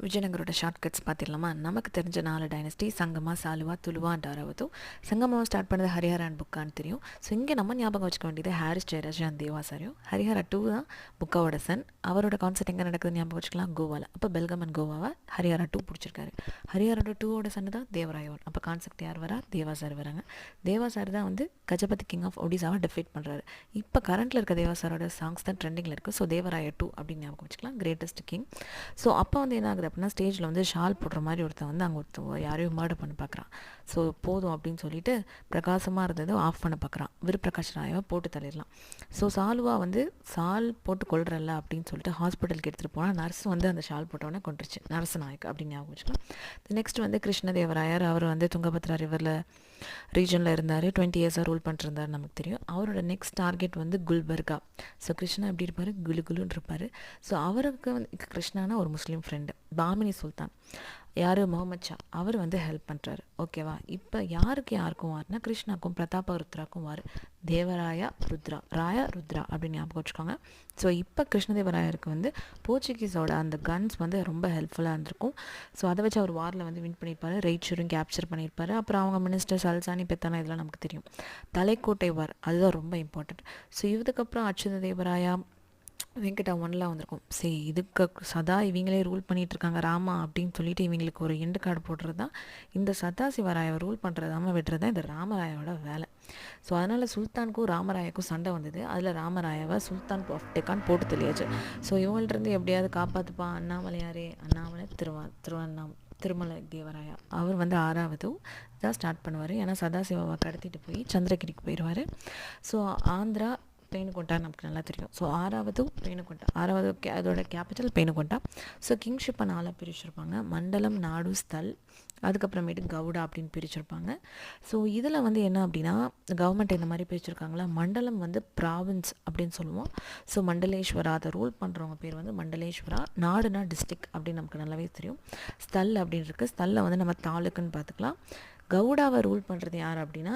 விஜயநகரோட shortcuts பார்த்திடலாமா? நமக்கு தெரிஞ்ச 4 dynasty Sangma, சாலுவா, துலுவா and ஆராவதோ. சங்கமாவை start பண்ணது ஹரிஹர அண்ட் புக்கான்னு தெரியும். ஸோ இங்கே நம்ம ஞாபகம் வச்சுக்க வேண்டியது ஹாரிஸ் ஜெயராஜ் அண்ட் தேவாசாரியும். ஹரிஹர 2 தான் புக்காவோட சன். அவரோட கான்செப்ட் எங்கே நடக்குதுன்னு ஞாபகம் வச்சுக்கலாம், கோவாவில். அப்போ பெல்கம் அண்ட் கோவாவை ஹரிஹர 2 பிடிச்சிருக்காரு. ஹரிஹரோட 2ஓட சன் தான் தேவராய 1. அப்போ கான்செப்ட் யார் வரா? தேவாசாரி வராங்க. தேவாசாரி தான் வந்து கஜபதி கிங் ஆஃப் ஒடிசாவை டிஃபீட் பண்ணுறாரு. இப்போ கரண்ட்டில் இருக்க தேவாசாரோட சாங்ஸ் தான் ட்ரெண்டிங்கில் இருக்குது. ஸோ தேவராய 2 அப்படின்னு ஞாபகம் வச்சுக்கலாம், கிரேட்டஸ்ட் கிங். ஸோ அப்போ வந்து என்ன ஆகுது அப்படின்னா, ஸ்டேஜில் வந்து ஷால் போடுற மாதிரி ஒருத்தன் வந்து அங்கே யாரையும் மர்டர் பண்ண பார்க்குறான். ஸோ போதும் அப்படின்னு சொல்லிட்டு பிரகாசமாக இருந்தது ஆஃப் பண்ண பார்க்குறான். விருப்பிரகாஷ் ராயாவை போட்டு தள்ளிடலாம். ஸோ சாலுவா வந்து ஷால் போட்டு கொள்றல அப்படின்னு சொல்லிட்டு ஹாஸ்பிட்டலுக்கு எடுத்துகிட்டு போனால் நர்ஸ் வந்து அந்த ஷால் போட்டவொடனே கொண்டுருச்சு. நரசநாயக் அப்படின்னு ஞாபகம் வச்சுக்கலாம். நெக்ஸ்ட் வந்து கிருஷ்ணதேவராயர். அவர் வந்து துங்கபத்ரா ரிவரில் ரீஜனில் இருந்தார். 20 இயர்ஸாக ரூல் பண்ணிருந்தார், நமக்கு தெரியும். அவரோட நெக்ஸ்ட் டார்கெட் வந்து குல்பர்கா. ஸோ கிருஷ்ணா எப்படி இருப்பார்? குலுன்னு இருப்பார். ஸோ அவருக்கு வந்து கிருஷ்ணானா ஒரு முஸ்லீம் ஃப்ரெண்டு பாமினி சுல்தான், யார்? முகமது ஷா. அவர் வந்து ஹெல்ப் பண்ணுறாரு. ஓகேவா? இப்போ யாருக்கும் வார்னா கிருஷ்ணாக்கும் பிரதாப ருத்ராக்கும் வார். தேவராயா ருத்ரா, ராயா ருத்ரா அப்படின்னு ஞாபகம் வச்சுக்கோங்க. ஸோ இப்போ கிருஷ்ணதேவராயருக்கு வந்து போர்ச்சுகீஸோட அந்த கன்ஸ் வந்து ரொம்ப ஹெல்ப்ஃபுல்லாக இருந்திருக்கும். ஸோ அதை வச்சு அவர் வாரில் வந்து வின் பண்ணியிருப்பார். ரைச்சூரும் கேப்சர் பண்ணியிருப்பார். அப்புறம் அவங்க மினிஸ்டர் சல்சானி பெத்தானா இதெல்லாம் நமக்கு தெரியும். தலைக்கோட்டை வார் அதுதான் ரொம்ப இம்பார்ட்டன்ட். ஸோ இதுக்கப்புறம் அச்சுத தேவராயா, வெங்கடா 1லாம் வந்திருக்கும். சரி, இதுக்கு சதா இவங்களே ரூல் பண்ணிகிட்டு இருக்காங்க ராமா அப்படின்னு சொல்லிட்டு இவங்களுக்கு ஒரு எண்டு கார்டு போடுறது தான் இந்த சதாசிவராயை ரூல் பண்ணுறதாம விடுறது தான் இந்த ராமராயோட வேலை. ஸோ அதனால் சுல்தானுக்கும் ராமராயக்கும் சண்டை வந்தது. அதில் ராமராயாவை சுல்தான் ஆஃப் டெக்கான் போட்டு தெளியாச்சு. ஸோ இவங்கள்ட்டருந்து எப்படியாவது காப்பாற்றுப்பா அண்ணாமலையாரே, அண்ணாமலை திருமலை தேவராயா. அவர் வந்து 6வது தான் ஸ்டார்ட் பண்ணுவார். ஏன்னா சதாசிவாவை கடத்திட்டு போய் சந்திரகிரிக்கு போயிடுவார். ஸோ ஆந்திரா பேணுகொண்டா நமக்கு நல்லா தெரியும். ஸோ 6வது பேணுகொண்டா, 6வது அதோட கேபிட்டல் பேணுகொண்டா. ஸோ கிங்ஷிப்பை 4 பிரிச்சிருப்பாங்க. மண்டலம், நாடு, ஸ்தல், அதுக்கப்புறமேட்டு கவுடா அப்படின்னு பிரிச்சிருப்பாங்க. ஸோ இதில் வந்து என்ன அப்படின்னா, கவர்மெண்ட் இந்த மாதிரி பிரிச்சிருக்காங்களா, மண்டலம் வந்து ப்ராவின்ஸ் அப்படின்னு சொல்லுவோம். ஸோ மண்டலேஸ்வரா, அதை ரூல் பண்ணுறவங்க பேர் வந்து மண்டலேஸ்வரா. நாடுனா டிஸ்ட்ரிக்ட் அப்படின்னு நமக்கு நல்லாவே தெரியும். ஸ்தல் அப்படின்னு இருக்குது. ஸ்தல்ல வந்து நம்ம தாலுக்குன்னு பார்த்துக்கலாம். கவுடாவை ரூல் பண்ணுறது யார் அப்படின்னா